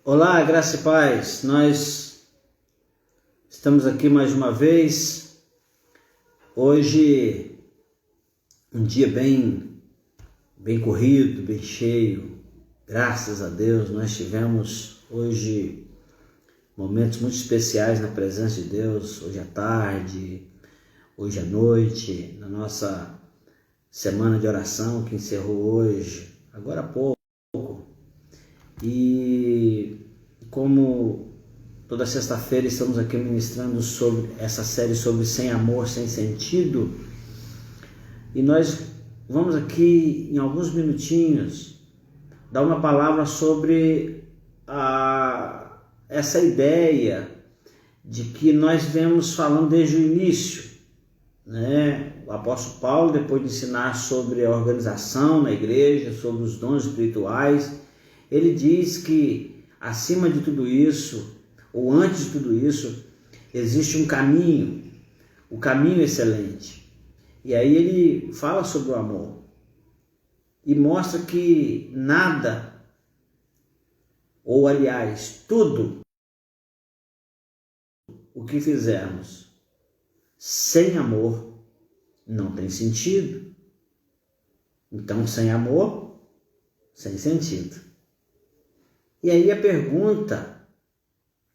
Olá, graça e paz. Nós estamos aqui mais uma vez. Hoje, um dia bem corrido, bem cheio. Graças a Deus, nós tivemos hoje momentos muito especiais na presença de Deus. Hoje à tarde, hoje à noite, na nossa semana de oração que encerrou hoje, agora há pouco. E como toda sexta-feira estamos aqui ministrando sobre essa série sobre sem amor, sem sentido, e nós vamos aqui em alguns minutinhos dar uma palavra sobre essa ideia de que nós vemos falando desde o início, né? O apóstolo Paulo, depois de ensinar sobre a organização na igreja, sobre os dons espirituais, ele diz que acima de tudo isso, ou antes de tudo isso, existe um caminho, o caminho excelente. E aí ele fala sobre o amor e mostra que nada, ou aliás, tudo o que fizermos sem amor não tem sentido. Então, sem amor, sem sentido. E aí a pergunta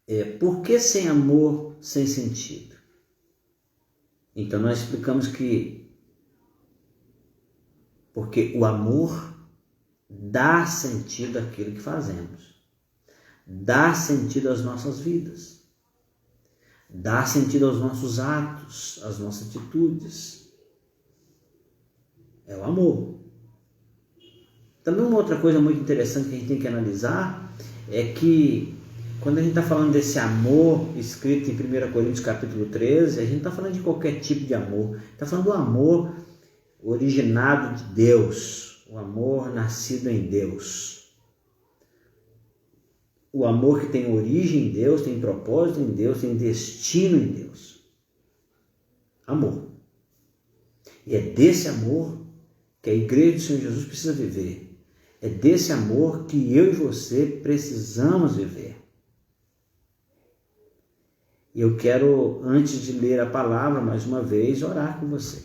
é: por que sem amor, sem sentido? Então nós explicamos que porque o amor dá sentido àquilo que fazemos, dá sentido às nossas vidas, dá sentido aos nossos atos, às nossas atitudes. É o amor. Também uma outra coisa muito interessante que a gente tem que analisar é que quando a gente está falando desse amor escrito em 1 Coríntios capítulo 13, a gente não está falando de qualquer tipo de amor, está falando do amor originado de Deus, o amor nascido em Deus. O amor que tem origem em Deus, tem propósito em Deus, tem destino em Deus. Amor. E é desse amor que a igreja do Senhor Jesus precisa viver. É desse amor que eu e você precisamos viver. E eu quero, antes de ler a palavra, mais uma vez, orar com você.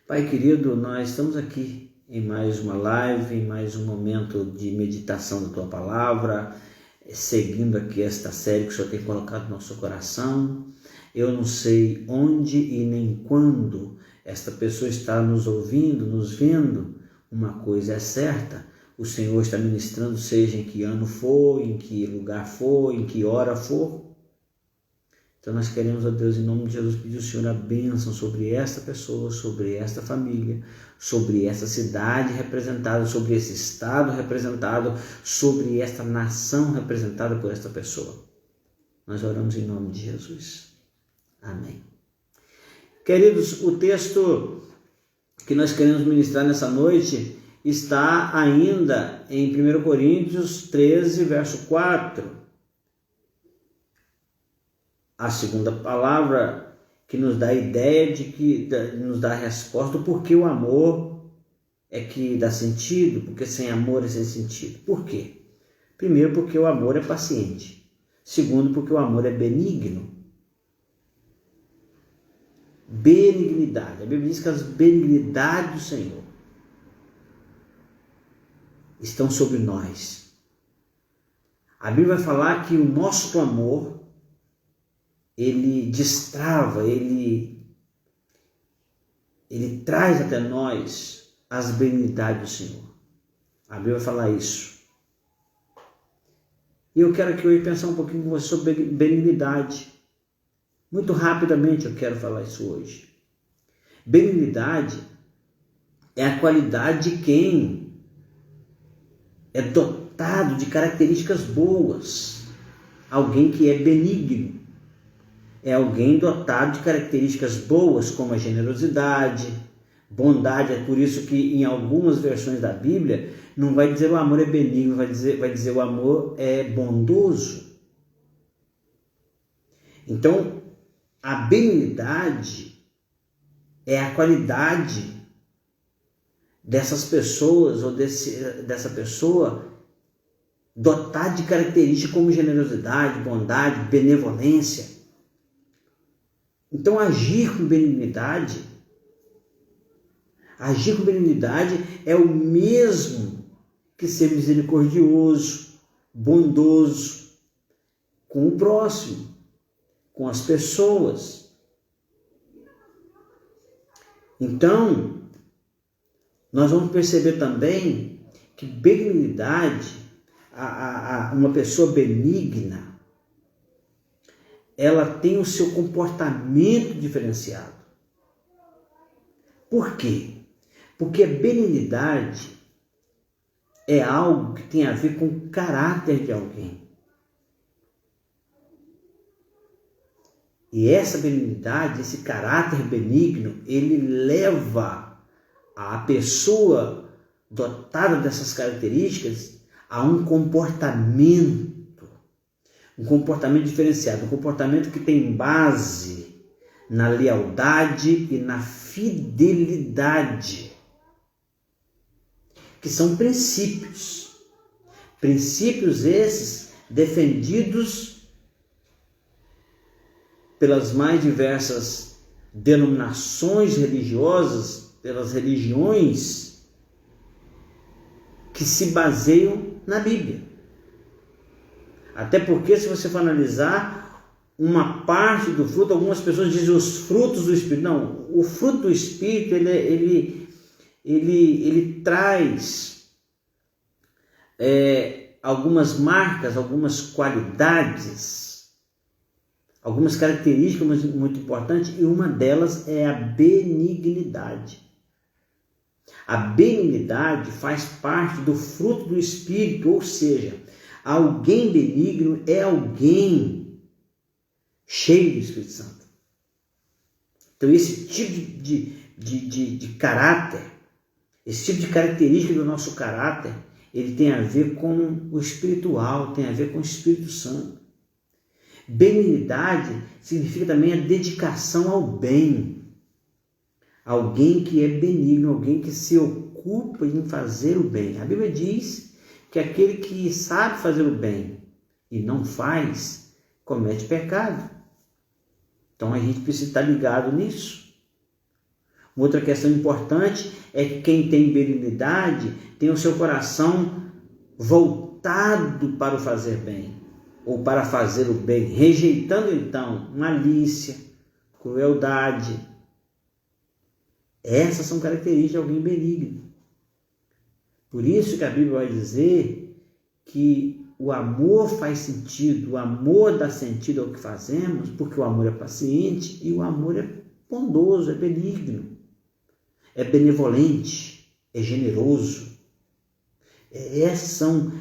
Pai querido, nós estamos aqui em mais uma live, em mais um momento de meditação da Tua palavra, seguindo aqui esta série que o Senhor tem colocado no nosso coração. Eu não sei onde e nem quando esta pessoa está nos ouvindo, nos vendo. Uma coisa é certa: o Senhor está ministrando, seja em que ano for, em que lugar for, em que hora for. Então nós queremos, ó Deus, em nome de Jesus, pedir ao Senhor a bênção sobre esta pessoa, sobre esta família, sobre esta cidade representada, sobre esse estado representado, sobre esta nação representada por esta pessoa. Nós oramos em nome de Jesus. Amém. Queridos, o texto que nós queremos ministrar nessa noite está ainda em 1 Coríntios 13, verso 4. A segunda palavra que nos dá a ideia de que nos dá a resposta do porquê o amor é que dá sentido, porque sem amor é sem sentido. Por quê? Primeiro, porque o amor é paciente. Segundo, porque o amor é benigno. Benignidade. A Bíblia diz que as benignidades do Senhor estão sobre nós. A Bíblia vai falar que o nosso amor, ele destrava, ele traz até nós as benignidades do Senhor. A Bíblia vai falar isso. E eu quero aqui hoje pensar um pouquinho com você sobre benignidade. Muito rapidamente eu quero falar isso hoje. Benignidade é a qualidade de quem é dotado de características boas. Alguém que é benigno. É alguém dotado de características boas, como a generosidade, bondade. É por isso que em algumas versões da Bíblia não vai dizer o amor é benigno, vai dizer o amor é bondoso. Então, a benignidade é a qualidade dessas pessoas ou dessa pessoa dotado de características como generosidade, bondade, benevolência. Então, agir com benignidade é o mesmo que ser misericordioso, bondoso com o próximo, com as pessoas. Então, nós vamos perceber também que benignidade, uma pessoa benigna, ela tem o seu comportamento diferenciado. Por quê? Porque a benignidade é algo que tem a ver com o caráter de alguém. E essa benignidade, esse caráter benigno, ele leva a pessoa dotada dessas características a um comportamento diferenciado, um comportamento que tem base na lealdade e na fidelidade, que são princípios esses defendidos pelas mais diversas denominações religiosas, pelas religiões que se baseiam na Bíblia. Até porque, se você for analisar uma parte do fruto, algumas pessoas dizem os frutos do Espírito. Não, o fruto do Espírito, ele traz algumas marcas, algumas qualidades, algumas características muito importantes, e uma delas é a benignidade. A benignidade faz parte do fruto do Espírito, ou seja, alguém benigno é alguém cheio do Espírito Santo. Então, esse tipo de caráter, esse tipo de característica do nosso caráter, ele tem a ver com o espiritual, tem a ver com o Espírito Santo. Benignidade significa também a dedicação ao bem. Alguém que é benigno, alguém que se ocupa em fazer o bem. A Bíblia diz que aquele que sabe fazer o bem e não faz, comete pecado. Então a gente precisa estar ligado nisso. Outra questão importante é que quem tem benignidade tem o seu coração voltado para o fazer bem, ou para fazer o bem, rejeitando então malícia, crueldade. Essas são características de alguém benigno. Por isso que a Bíblia vai dizer que o amor faz sentido, o amor dá sentido ao que fazemos, porque o amor é paciente e o amor é bondoso, é benigno, é benevolente, é generoso. Esses são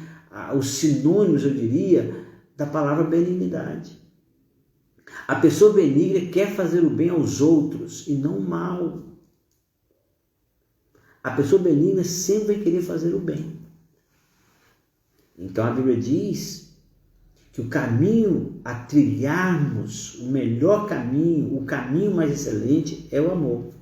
os sinônimos, eu diria, da palavra benignidade. A pessoa benigna quer fazer o bem aos outros e não o mal. A pessoa benigna sempre vai querer fazer o bem. Então a Bíblia diz que o caminho a trilharmos, o melhor caminho, o caminho mais excelente é o amor.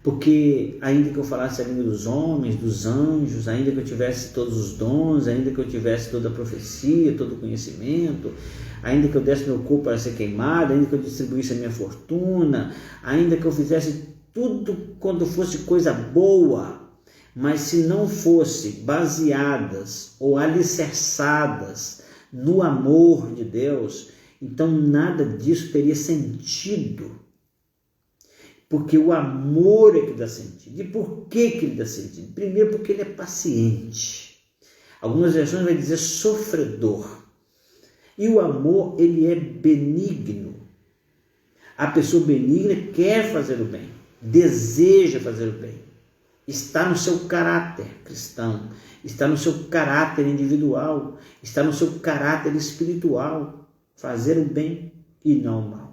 Porque ainda que eu falasse a língua dos homens, dos anjos, ainda que eu tivesse todos os dons, ainda que eu tivesse toda a profecia, todo o conhecimento, ainda que eu desse meu corpo para ser queimado, ainda que eu distribuísse a minha fortuna, ainda que eu fizesse tudo quando fosse coisa boa, mas se não fosse baseadas ou alicerçadas no amor de Deus, então nada disso teria sentido. Porque o amor é que dá sentido. E por que ele dá sentido? Primeiro, porque ele é paciente. Algumas versões vai dizer sofredor. E o amor, ele é benigno. A pessoa benigna quer fazer o bem, deseja fazer o bem. Está no seu caráter cristão, está no seu caráter individual, está no seu caráter espiritual, fazer o bem e não o mal.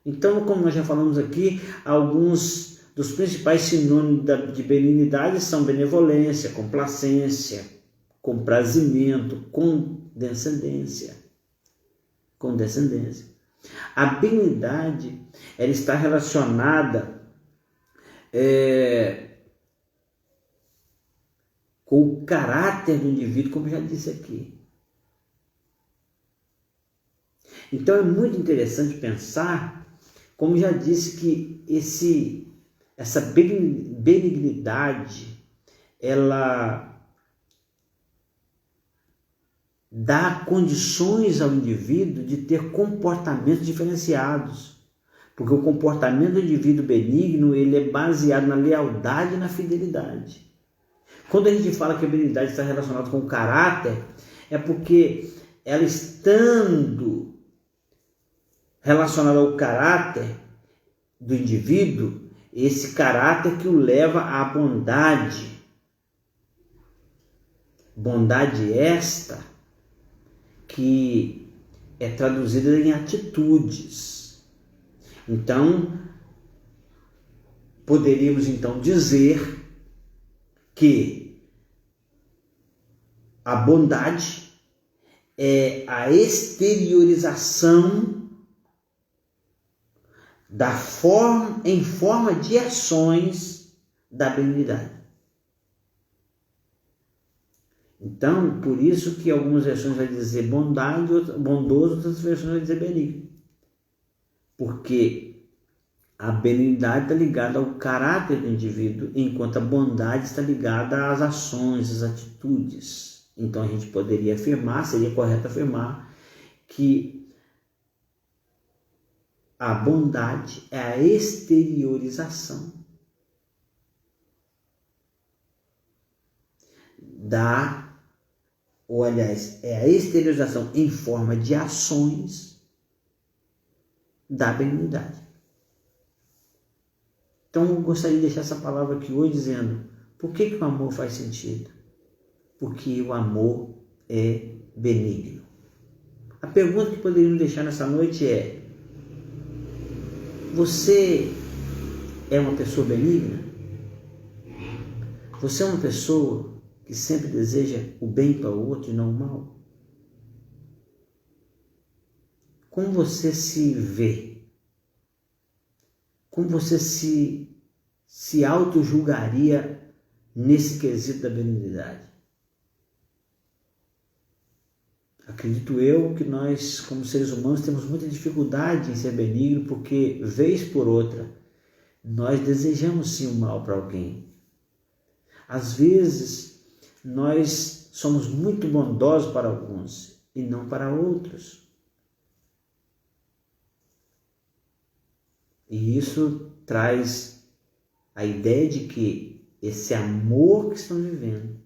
Então, como nós já falamos aqui, alguns dos principais sinônimos de benignidade são benevolência, complacência, comprazimento, condescendência. A benignidade, ela está relacionada com o caráter do indivíduo, como já disse aqui. Então é muito interessante pensar, como já disse, que essa benignidade, ela dá condições ao indivíduo de ter comportamentos diferenciados. Porque o comportamento do indivíduo benigno, ele é baseado na lealdade e na fidelidade. Quando a gente fala que a benignidade está relacionada com o caráter, é porque ela estando relacionada ao caráter do indivíduo, esse caráter que o leva à bondade. Bondade esta que é traduzida em atitudes. Então, poderíamos então dizer que a bondade é a exteriorização em forma de ações da benignidade. Então, por isso que algumas versões vai dizer bondade, bondoso, outras versões vai dizer benigno. Porque a benignidade está ligada ao caráter do indivíduo, enquanto a bondade está ligada às ações, às atitudes. Então a gente poderia afirmar, seria correto afirmar, que a bondade é a exteriorização é a exteriorização em forma de ações da benignidade. Então eu gostaria de deixar essa palavra aqui hoje dizendo, por que o amor faz sentido? Porque o amor é benigno. A pergunta que poderíamos deixar nessa noite é, você é uma pessoa benigna? Você é uma pessoa que sempre deseja o bem para o outro e não o mal? Como você se vê? Como você se auto-julgaria nesse quesito da benignidade? Acredito eu que nós, como seres humanos, temos muita dificuldade em ser benigno, porque, vez por outra, nós desejamos sim o mal para alguém. Às vezes, nós somos muito bondosos para alguns e não para outros. E isso traz a ideia de que esse amor que estão vivendo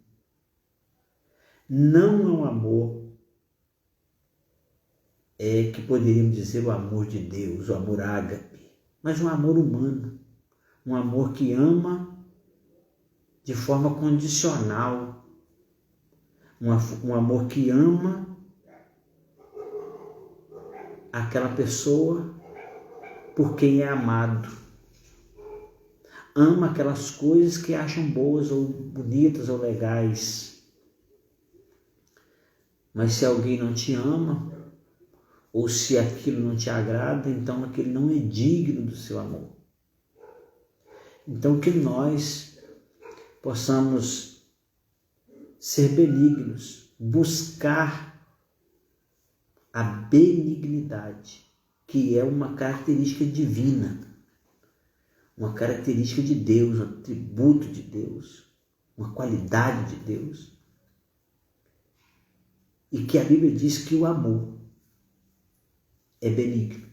não é um amor que poderíamos dizer o amor de Deus, o amor ágape, mas um amor humano, um amor que ama de forma condicional, um amor que ama aquela pessoa por quem é amado, ama aquelas coisas que acham boas ou bonitas ou legais. Mas se alguém não te ama, ou se aquilo não te agrada, então aquele não é digno do seu amor. Então que nós possamos ser benignos, buscar a benignidade, que é uma característica divina, uma característica de Deus, um atributo de Deus, uma qualidade de Deus. E que a Bíblia diz que o amor é benigno.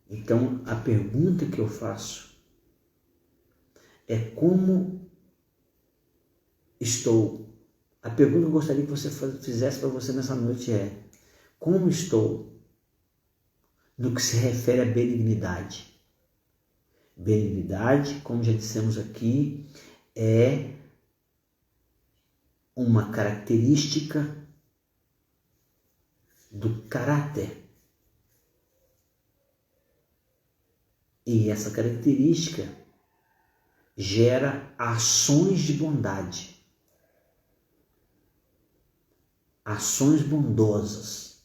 Então, a pergunta que eu faço é como estou. A pergunta que eu gostaria que você fizesse para você nessa noite é: como estou no que se refere à benignidade? Benignidade, como já dissemos aqui, é uma característica do caráter. E essa característica gera ações de bondade, ações bondosas.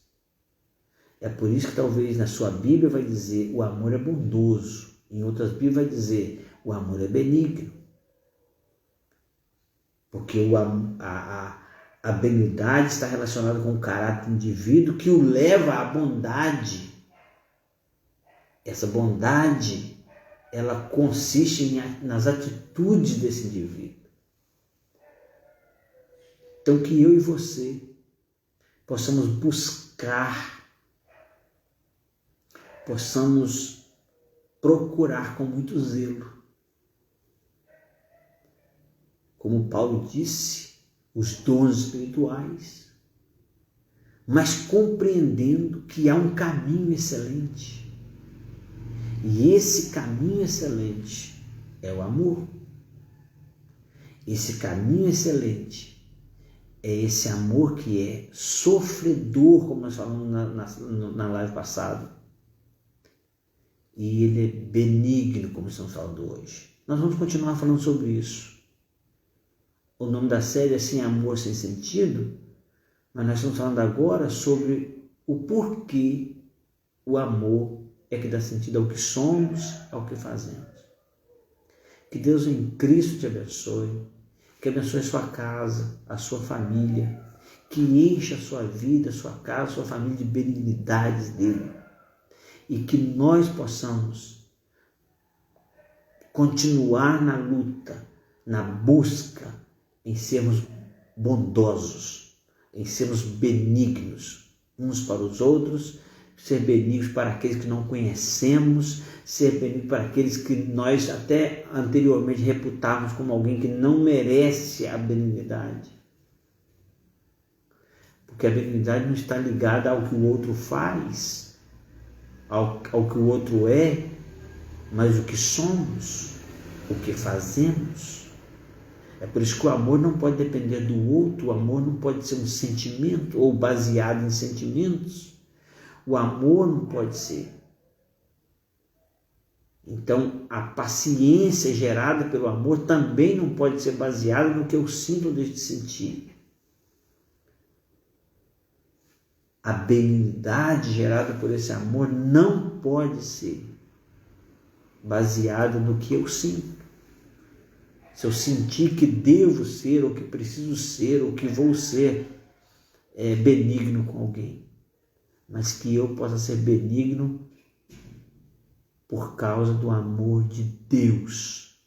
É por isso que talvez na sua Bíblia vai dizer o amor é bondoso, em outras Bíblias vai dizer o amor é benigno. Porque a benignidade está relacionada com o caráter do indivíduo que o leva à bondade. Essa bondade, ela consiste nas atitudes desse indivíduo. Então, que eu e você possamos buscar, possamos procurar com muito zelo. Como Paulo disse, os dons espirituais, mas compreendendo que há um caminho excelente. E esse caminho excelente é o amor. Esse caminho excelente é esse amor que é sofredor, como nós falamos na live passada. E ele é benigno, como estamos falando hoje. Nós vamos continuar falando sobre isso. O nome da série é Sem Amor, Sem Sentido, mas nós estamos falando agora sobre o porquê o amor é que dá sentido ao que somos, ao que fazemos. Que Deus em Cristo te abençoe, que abençoe a sua casa, a sua família, que encha a sua vida, a sua casa, a sua família de benignidades dele. E que nós possamos continuar na luta, na busca, em sermos bondosos, em sermos benignos uns para os outros, ser benignos para aqueles que não conhecemos, ser benignos para aqueles que nós até anteriormente reputávamos como alguém que não merece a benignidade. Porque a benignidade não está ligada ao que o outro faz, ao que o outro é, mas o que somos, o que fazemos. É por isso que o amor não pode depender do outro, o amor não pode ser um sentimento ou baseado em sentimentos. O amor não pode ser. Então, a paciência gerada pelo amor também não pode ser baseada no que eu sinto ou deixo de sentir. A benignidade gerada por esse amor não pode ser baseada no que eu sinto. Se eu sentir que devo ser, ou que preciso ser, ou que vou ser benigno com alguém. Mas que eu possa ser benigno por causa do amor de Deus.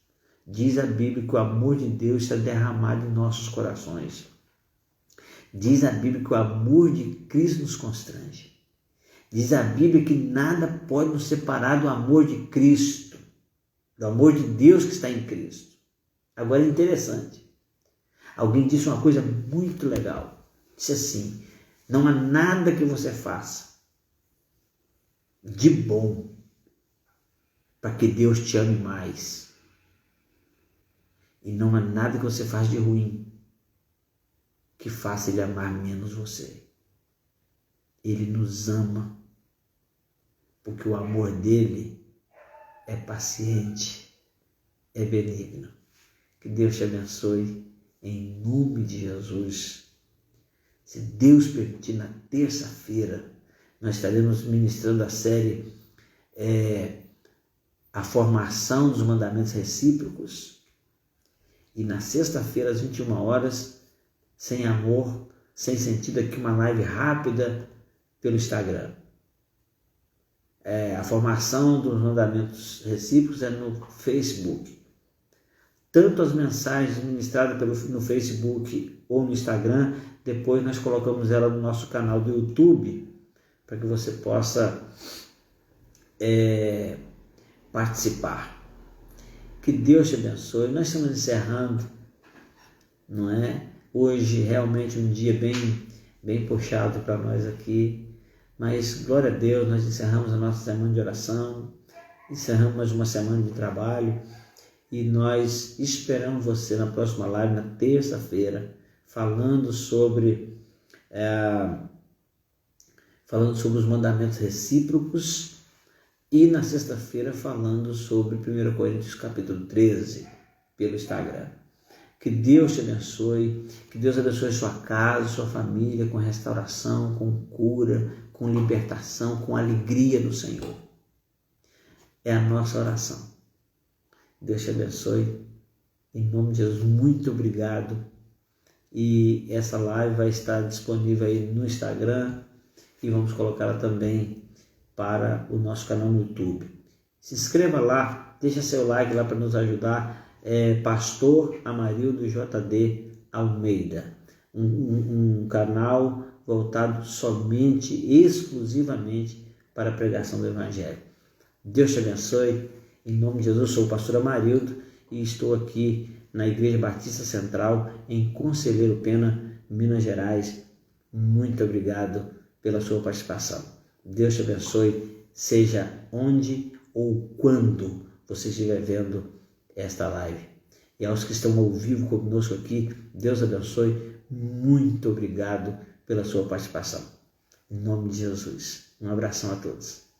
Diz a Bíblia que o amor de Deus está derramado em nossos corações. Diz a Bíblia que o amor de Cristo nos constrange. Diz a Bíblia que nada pode nos separar do amor de Cristo, do amor de Deus que está em Cristo. Agora é interessante. Alguém disse uma coisa muito legal. Disse assim: não há nada que você faça de bom para que Deus te ame mais. E não há nada que você faça de ruim que faça Ele amar menos você. Ele nos ama porque o amor dele é paciente, é benigno. Que Deus te abençoe em nome de Jesus. Se Deus permitir, na terça-feira nós estaremos ministrando a série A Formação dos Mandamentos Recíprocos. E na sexta-feira, às 21 horas, Sem Amor, Sem Sentido, aqui uma live rápida pelo Instagram. A formação dos mandamentos recíprocos é no Facebook. Tanto as mensagens ministradas no Facebook ou no Instagram, depois nós colocamos ela no nosso canal do YouTube, para que você possa participar. Que Deus te abençoe. Nós estamos encerrando, não é? Hoje realmente um dia bem puxado para nós aqui, mas glória a Deus, nós encerramos a nossa semana de oração, encerramos mais uma semana de trabalho. E nós esperamos você na próxima live, na terça-feira, falando sobre os mandamentos recíprocos, e na sexta-feira falando sobre 1 Coríntios capítulo 13, pelo Instagram. Que Deus te abençoe, que Deus abençoe sua casa, sua família, com restauração, com cura, com libertação, com alegria no Senhor. É a nossa oração. Deus te abençoe Em nome de Jesus, muito obrigado. E essa live vai estar disponível aí no Instagram e vamos colocá-la também para o nosso canal no YouTube. Se inscreva lá, deixa seu like lá para nos ajudar. Pastor Amarildo JD Almeida, um canal voltado somente, exclusivamente para a pregação do Evangelho. Deus te abençoe. Em nome de Jesus, eu sou o pastor Amarildo e estou aqui na Igreja Batista Central, em Conselheiro Pena, Minas Gerais. Muito obrigado pela sua participação. Deus te abençoe, seja onde ou quando você estiver vendo esta live. E aos que estão ao vivo conosco aqui, Deus abençoe. Muito obrigado pela sua participação. Em nome de Jesus. Um abração a todos.